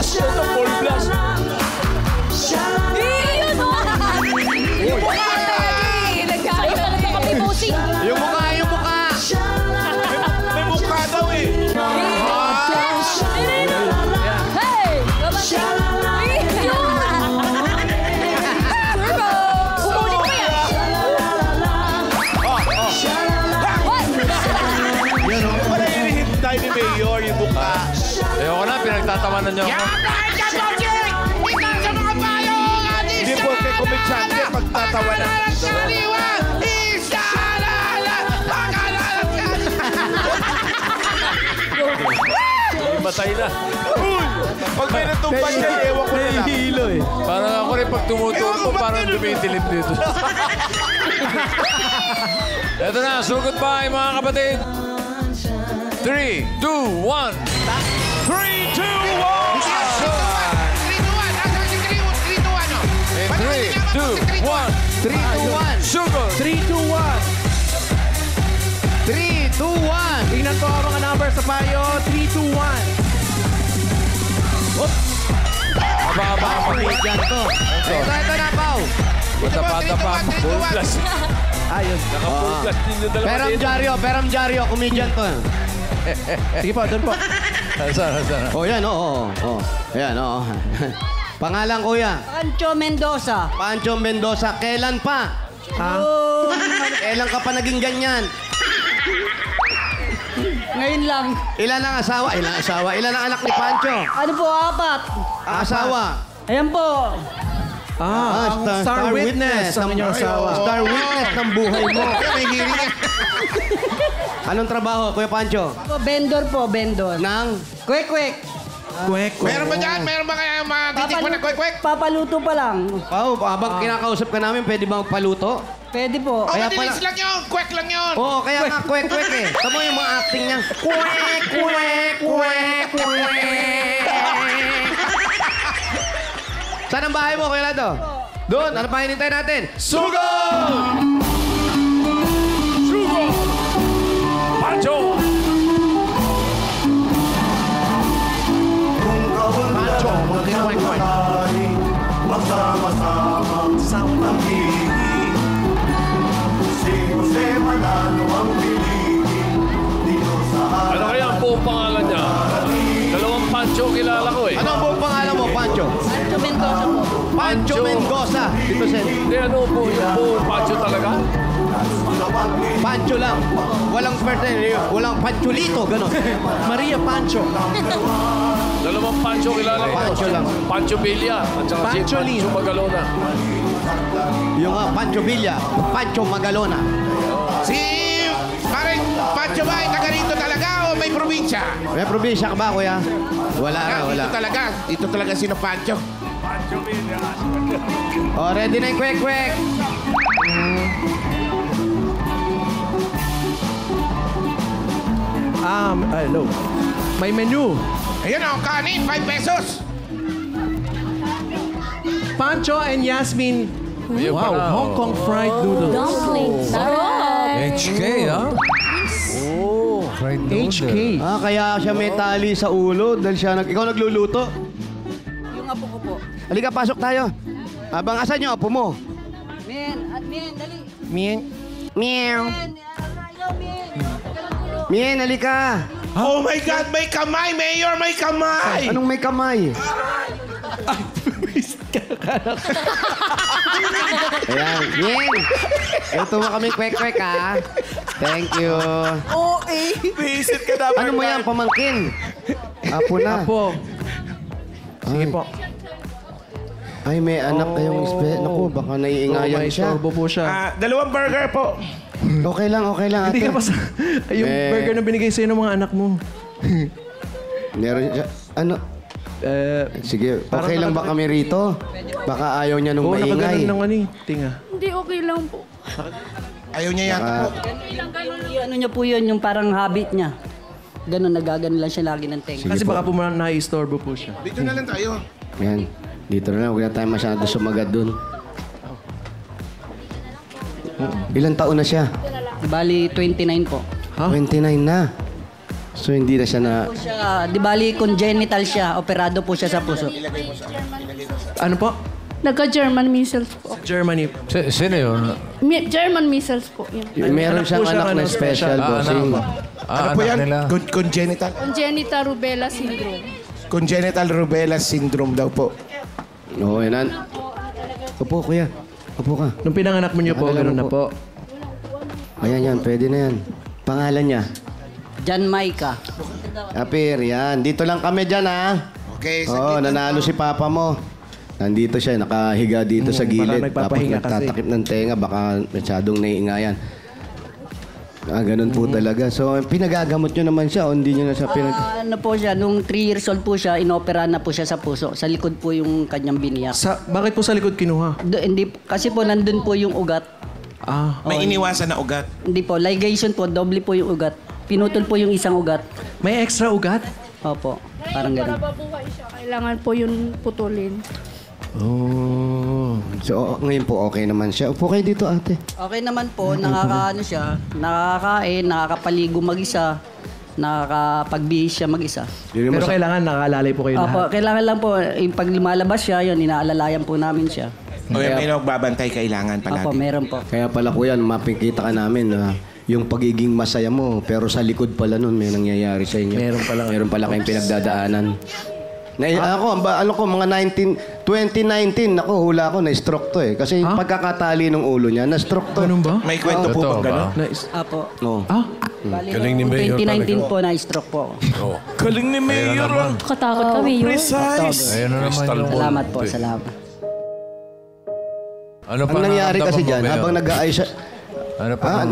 Ito, full blast. Yun o! Yung mukha talaga nagkakaroon talaga kami pusing. Yung mukha, yung mukha. May mukha daw eh. Hey! Turbo! Sumunod pa yan! Yan o. Wala yung tayo ni Mayor, yung mukha. Ayoko na, pinagtatawanan niyo ako. Hindi po kay komedyante pagtatawa na. Matay na. Pag may natumpa niya, ewan ko na lang. Hilo eh. Parang ako rin pag tumuturpo, parang dumitilip dito. Eto na, sugod pa mga kapatid. 3, 2, 1. 3, 2, 3, 2, 1. 3, 2, 1. Sugod. 3, 2, 1. 3, 2, 1. Tingnan ko ang mga number sa payo. 3, 2, 1. Aba, Komedyan to. Ito na, Pao. Bata pa. Full blast. Ayun. Naka-full blast din yung dalawa dito. Peram Diario, komedyan to. Sige po, doon po. Saan? Oh, yan, oo. Ayan, oo. Pangalan, kuya? Pancho Mendoza. Pancho Mendoza. Kailan pa? Ha? Kailan ka pa naging ganyan? Ngayon lang. Ilan ang asawa? Ilan ang anak ni Pancho? Ano po, 4? Asawa? Ayan po. Star witness ng inyong asawa. Star witness ng buhay mo. May hiling yan. Anong trabaho, Kuya Pancho? Vendor po, vendor. Nang? Kwek-kwek. Meron ba dyan? Meron ba kaya matitikman na kwek-kwek? Papaluto pa lang. Pao, habang kinakausap ka namin, pwede ba magpaluto? Pwede po. Oh, Kaya madilis lang yun. Kwek lang yun. Oo, kaya nga kwek-kwek eh. Tama yung mga acting niya. Kwek. Saan ang bahay mo, Kuya Lado? Doon, ano pa hinintay natin? Sugod! Sugod! Pancho! Pancho, kwek-kwek. Magsama-sama sa pag-ibig. Si Jose Manalo ang piligin dito sa Ano kaya ang buong pangalan niya? Dalawang Pancho kilala ko eh. Ano ang buong pangalan mo, Pancho? Pancho Mendoza po. Pancho Mendoza. Dito, Sen. Hindi, ano po yung buong Pancho talaga? Pancho lang. Walang perte, walang Pancholito, gano'n. Maria Pancho. Dalawang Pancho kilala ko. Pancho lang. Pancho Villa at saka si Pancho Magalona. Yung Pancho Villa, Pancho Magalona. Si... Parang Pancho ba ay taga rito talaga o may probinsya? May probinsya ka ba, Kuya? Wala na, wala. Dito talaga. Dito talaga sino Pancho. Oh, ready na yung kwek-kwek. Hello. May menu. Ayun o, kanin, 5 pesos. Pancho and Yasmin. Ayun Wow, pala, Hong Kong fried noodles. Dumplings. Sarap! HK, ha? Oh, fried HK. Kaya siya may tali sa ulo dahil siya ikaw nagluluto. Yung apo ko po. Halika, pasok tayo. Abang asan yung apo mo? Mien, dali. Mien. Meow. Mien. Mien, halika. Oh my God, may kamay, Mayor, may kamay. Anong may kamay? Ayan, Mien. Ito mo kami kwek-kwek, ha? Thank you. Visit ka dapat. Ano mo yan, pamangkin? Apo na. Apo. Sige po. Ay, may anak kayong Naku, baka naiingayan may siya. istorbo po siya. Dalawang burger po. Okay lang, ate. Hindi ka pa sa... Yung burger na binigay sa'yo ng mga anak mo. Meron siya. Ano? Sige, okay lang ba kami rito? Baka ayaw niya nung Oo, maingay. nakaganon ng ano eh. Tinga. Hindi, okay lang po. Ayaw niya yata po. Yung ano niya po yun, yung parang habit niya. Ganon, nagaganon lang siya lagi ng tenga. Kasi baka po na-istorbo po siya. Dito na lang tayo. Yan. Dito na lang. Huwag na tayo masyado sumagad dun. Ilang taon na siya? Bali, 29 po. 29 na. So hindi na siya na... Po siya, di bali congenital siya, operado po siya sa puso. Ano po? Nagka-German measles po. Germany. Sino yun? German measles po. Yun. Meron siyang po siya, anak na ano, special, bossing. Ano po yan? Nila. Congenital? Congenital rubella syndrome. Congenital rubella syndrome daw po. Oo, yan. Upo, kuya. Upo ka. Nung pinanganak mo niyo po, Naalala gano'n mo na po. Ayan, yan. Pwede na yan. Pangalan niya? Jan Maika. Apir, yan. Dito lang kami dyan, ha? Okay, Oo, nanalo si papa mo. Nandito siya, nakahiga dito sa baka gilid. Tapos nagpapahinga kasi. nagtatakip ng tenga, baka masyadong naiingayan. Ganun po talaga. So, pinagagamot nyo naman siya o hindi nyo na siya Ano po siya, nung 3 years old po siya, inopera na po siya sa puso. Sa likod po yung kanyang biniyak. Bakit po sa likod kinuha? Hindi, kasi po nandun po yung ugat. Ah, May iniwasan na ugat. Hindi po, ligation po, doble po yung ugat. Pinutol po yung isang ugat. may extra ugat? Opo, parang Para ganun. mabuhay siya, kailangan po yun putulin. Oh. So, ngayon po okay naman siya. Upo kayo dito, ate. Okay naman po, nakakaano siya, nakakain, nakakapaligo mag-isa, nakakapagbihis siya mag-isa. Yun yung Pero kailangan nakalalay po kayo Opo, lahat. kailangan lang po, pag lumalabas siya, yun, inaalalayan po namin siya. O yan, may nagbabantay kailangan Opo, palagi. meron po. Kaya pala kuya, mapikita ka namin na yung pagiging masaya mo, pero sa likod pala nun may nangyayari sa inyo. Meron pala kayong pinagdadaanan. Ano ko, mga 2019, ako, hula ko, na-stroke to eh. Kasi pagkakatali ng ulo niya, na-stroke to. Ganun ba? May kwento po Totoo bang gano'n? ba? Nice. Opo. Oo. Bali, Galing ni noong Mayor 2019 talaga. po, na-stroke po ako. Galing ni Mayor. Katakot kami yun. Precise! Ayun na naman yung... Salamat po, salamat. Ano Ang nangyari kasi dyan, habang nag-aayos siya... Ano pa?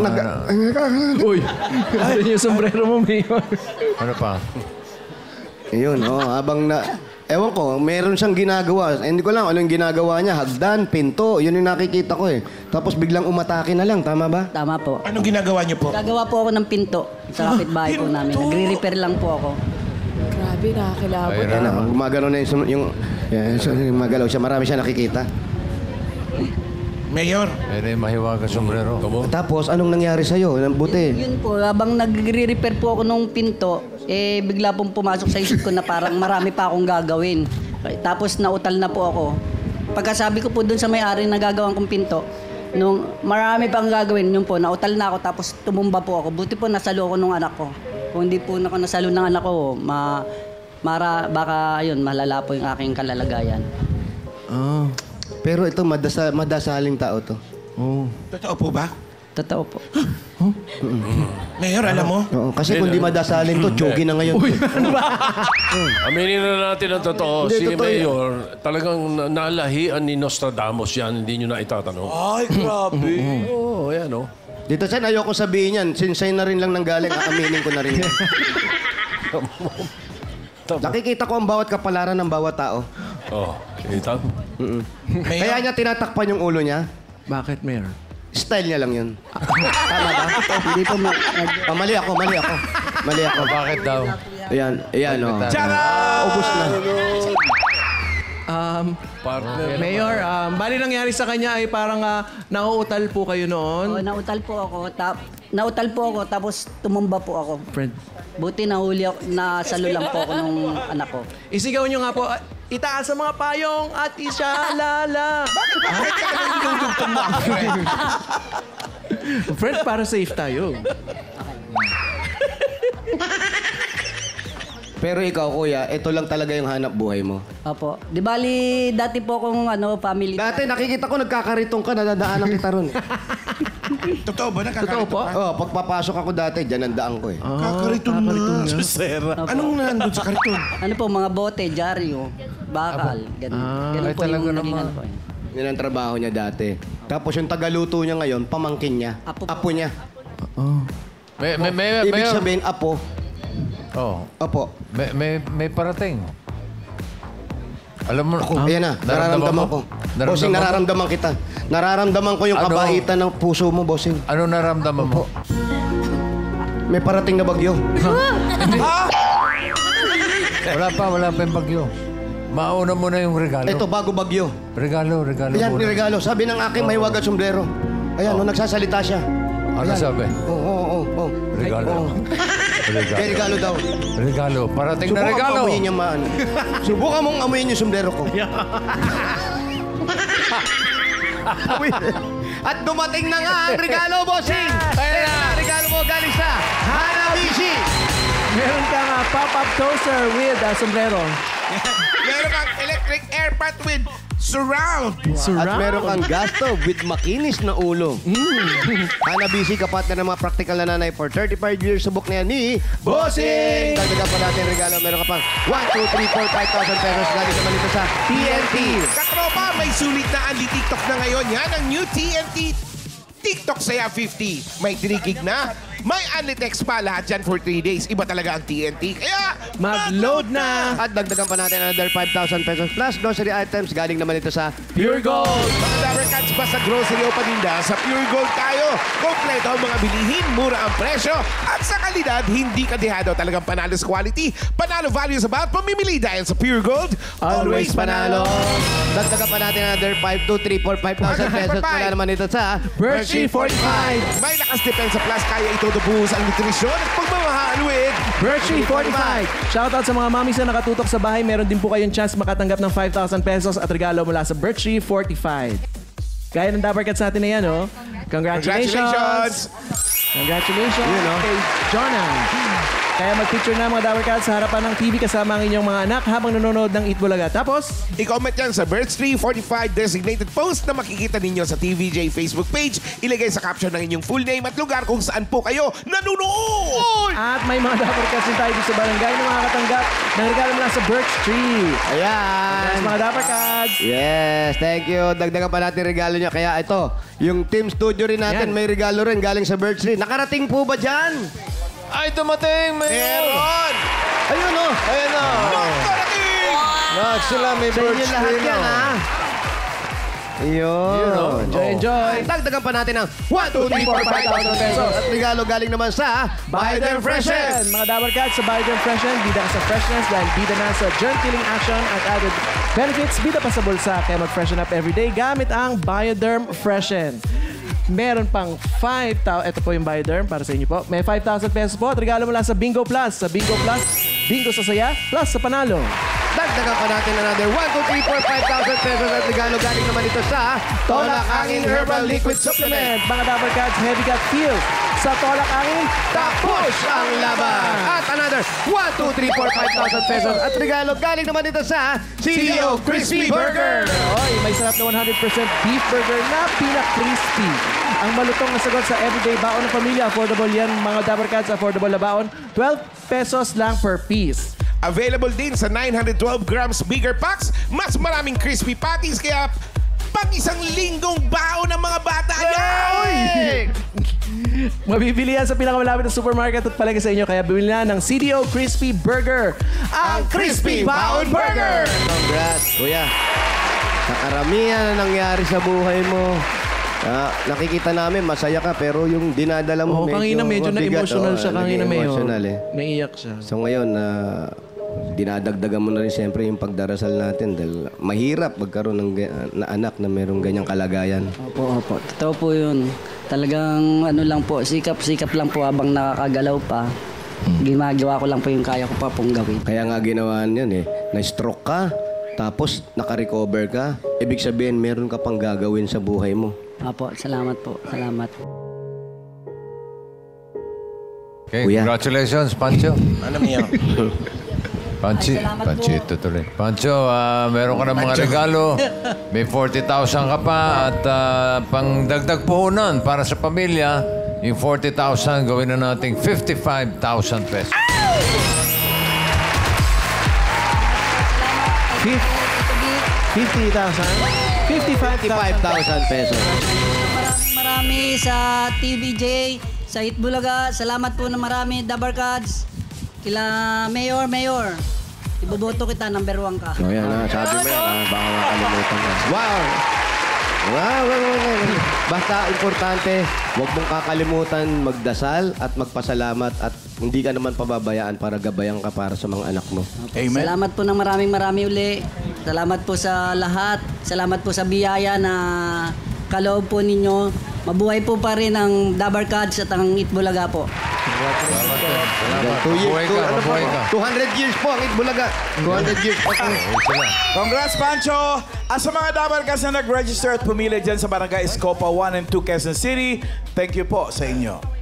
Uy! Ano yung sombrero mo, Mayor? Ano pa? Ayun, habang na... Ewan ko, meron siyang ginagawa. Hindi ko lang ano yung ginagawa niya. Hagdan, pinto, yun yung nakikita ko eh. Tapos biglang umatake na lang, tama ba? Tama po. Anong ginagawa niyo po? Gagawa po ako ng pinto sa kapitbahay po namin. Nagre-repair lang po ako. Grabe, nakakilabot. Ayan na, gumagano na gumagalaw siya. Marami siya nakikita. Mayor, Pwede mahiwaga sombrero. Tapos, anong nangyari sa'yo? Buti. Yun po, habang nagre-repair po ako ng pinto, bigla pong pumasok sa isip ko na parang marami pa akong gagawin. Tapos nautal na po ako. Pagkasabi ko po dun sa may-ari na gagawin kong pinto, nung marami pang gagawin, yun po, nautal na ako tapos tumumba po ako. Buti po nasalo ako nung anak ko. Kung hindi po ako nasalo ng anak ko, baka yun, malala po yung aking kalalagayan. Ah. Pero ito, madasaling tao to. Oh. totoo po ba? Totoo po. Mayor, alam mo? Oo, kasi kung di madasalin to, chogi na ngayon. Aminin na natin ang totoo. Hindi, Si totoo yan. Mayor, talagang nalahian ni Nostradamus yan. Hindi nyo na itatanong. Ay, grabe. Oo, yan o. Dito, Sen, ayoko sabihin yan. Sinsay na rin lang nang galing, aaminin ko na rin yan. Nakikita ko ang bawat kapalaran ng bawat tao. Oh, kita? Kaya niya tinatakpan yung ulo niya. Bakit, Mayor? Style niya lang yun. Tama ba? Hindi po Mali ako. Bakit daw? Ayan, o. Ubus na. Partner. Mayor, bali nangyari sa kanya ay parang nauutal po kayo noon. nautal po ako. Nautal po ako tapos tumumba po ako. Friend. Buti nahuli ako, nasalo lang po ako nung anak ko. Isigaw nyo nga po, itaas sa mga payong at isyalala. Friend, para safe tayo. Pero ikaw, kuya, ito lang talaga yung hanap buhay mo. Opo. Di bali, dati po akong family. Dati nakikita ko nagkakaritong ka, nadadaanan kita ron. Totoo ba? Nakakaritong po? ka? Pagpapasok ako dati, dyan ang daan ko eh. Kakariton na. Anong nandun sa kariton? Ano po, mga bote, dyaryo, bakal, ganun. Ganun ay po talaga yung naman. naging ano po. Yan ang trabaho niya dati. Tapos yung tagaluto niya ngayon, pamangkin niya. Apo. niya. Mayor. Ibig sabihin, apo. Oh, Opo. may parating. Alam mo, Ayan na, nararamdaman ko. Bossing, nararamdaman kita. Nararamdaman ko yung Ano? kabaitan ng puso mo, bossing. Ano naramdaman mo? May parating na bagyo. Wala pa yung bagyo. Mauna mo na yung regalo. Ito, bago bagyo. Regalo Ayan, muna. regalo. Sabi ng aking may wagat sombrero. Ayan, nagsasalita siya. Ano Ayan. sabi? Oo. Regalo. Oo. May regalo daw. Regalo. Parating na Subukan regalo. mo amuyin yung maan. Subukan mong amuyin yung sombrero ko. At dumating na nga ang regalo, bossing! Kaya na, regalo mo galing sa Hanabishi! Meron kang pop-up toaster with sombrero. Meron kang electric air pot with surround. At meron kang gas stove with makinis na ulo. Hanabishi, kapatid ng mga practical na nanay for 35 years. Subok na yan ni Bossing! Dagdagan pa natin regalo. Meron ka pang 1, 2, 3, 4, 5,000 pesos. Galing naman ito sa TNT. Katropa, may sulit na Anli TikTok na ngayon. Yan ang new TNT TikTok Saya 50. May 3 gig na. May Anli text pa. Lahat dyan for 3 days. Iba talaga ang TNT. Kaya, Mag-load na! At dagdagan pa natin another 5,000 pesos plus grocery items. Galing naman ito sa Pure Gold! mga Dabber Cats ba sa grocery o paninda, sa Pure Gold tayo. Kompleto ang mga bilihin, mura ang presyo, at sa kalidad, hindi kadehado. Talagang panalo sa quality, panalo values about pamimili dahil sa Pure Gold, always panalo. Dagdagan pa natin another 5, 2, 3, 4, 5,000 pesos. Wala naman ito sa Birchie 45! May lakas depensa plus, kaya ito buhos ang nutrisyon at pagmamahal with Birchie 45! Shoutout sa mga mamis na nakatutok sa bahay. Meron din po kayong chance makatanggap ng 5,000 pesos at regalo mula sa Birchie 45. Gaya ng Dabber Cats natin na yan, oh. Congratulations! Congratulations kay Jonah. Kaya mag-picture na mga Dabber Cats sa harapan ng TV kasama ang inyong mga anak habang nanonood ng Eat Bulaga. Tapos, i-comment yan sa Birchie 45 designated post na makikita ninyo sa TVJ Facebook page. Ilagay sa caption ng inyong full name at lugar kung saan po kayo nanonood. at may mga Dabber Cats din tayo dito sa barangay na makakatanggap ng regalo mula sa Birch Tree. Ayan. Mga Dabber Cats. Yes, thank you. Dagdagan pa natin regalo niya. Kaya ito, yung team studio rin natin, Yan. may regalo rin galing sa Birch Tree. Nakarating po ba dyan? Ay, dumating! Meron! Ayun o. Ayan na! Lahat sila may Sa inyo birch lahat tree yan, na. ha? Ayun. Enjoy. Dagdagan pa natin ng 1, 2, 3, 4, 5,000 pesos. At regalo galing naman sa Biden Freshen. Mga Dabber Cats sa Biden Freshen, bida ka sa freshness dahil bida na sa germ-killing action at added benefits, bida pa sa bulsa. Kaya mag-freshen up everyday gamit ang Bioderm Freshen. Meron pang 5,000. Ito po yung Bioderm para sa inyo po. May 5,000 pesos po at regalo mula sa Bingo Plus. Sa Bingo Plus, bingo sa saya, plus sa panalo. Dagdagan pa natin another 1, 2, 3, 4, 5,000 pesos. At regalo galing naman ito sa Tolak Angin Herbal Liquid Supplement. Mga Dabber Cats, Heavy Gut Feel. Sa Tolak Angin, Tapos ang laban! At another 1, 2, 3, 4, 5,000 pesos. At regalo galing naman ito sa CDO Crispy Burger. Oy, may sarap na 100% beef burger na pina-crispy. Ang malutong na sagot sa everyday baon ng pamilya. Affordable yan, mga Dabber Cats. Affordable na baon. 12 pesos lang per piece. Available din sa 912 grams bigger packs. Mas maraming crispy patties kaya pag isang linggong baon ng mga bata yan! Mabibili yan sa pinakamalapit na supermarket at palagi sa inyo. Kaya bumili na ng CDO Crispy Burger. Ang Crispy Baon Burger! Congrats, kuya. Sa karamihan na nangyari sa buhay mo, nakikita namin, masaya ka, pero yung dinadala mo Kanina medyo mabigat. na-emotional siya. Kanina medyo emotional eh. naiyak siya. So ngayon, dinadagdagan mo na rin siyempre yung pagdarasal natin dahil mahirap magkaroon ng na anak na mayroong ganyang kalagayan. Opo. Totoo po yun. Talagang ano lang po, sikap lang po habang nakakagalaw pa. Ginagawa ko lang po yung kaya ko pa pong gawin. Kaya nga ginawa yan eh, na-stroke ka, tapos naka-recover ka, ibig sabihin meron ka pang gagawin sa buhay mo. Opo, salamat po. Salamat. Okay, Kuya. congratulations, Pancho. Ano niya? Panchito tuloy. Pancho, meron ka ng mga regalo. May 40,000 ka pa at pang dagdag puhunan para sa pamilya. Yung 40,000 gawin na nating 55,000 pesos. 55,000 pesos. Marami sa TVJ, sa Itbulaga. Salamat po na marami, Dabber Cats. Kila Mayor. Iboboto kita, number 1 ka. O yan sabi mo yan, baka makalimutan mo. Wow! Basta importante, huwag mong kakalimutan magdasal at magpasalamat at hindi ka naman pababayaan para gabayan ka para sa mga anak mo. Salamat po ng marami uli. Salamat po sa lahat. Salamat po sa biyaya na kaloob po ninyo. Mabuhay po pa rin ang Dabber Cats at ang Itbulaga po. Salamat. 2 years. Mabuhay ka, mabuhay ka. 200 years po ang Itbulaga. 200 years po. Congrats, Pancho! At sa mga Dabarkas na nag-register at pumili dyan sa Barangay Escopa 1 and 2 Quezon City, thank you po sa inyo.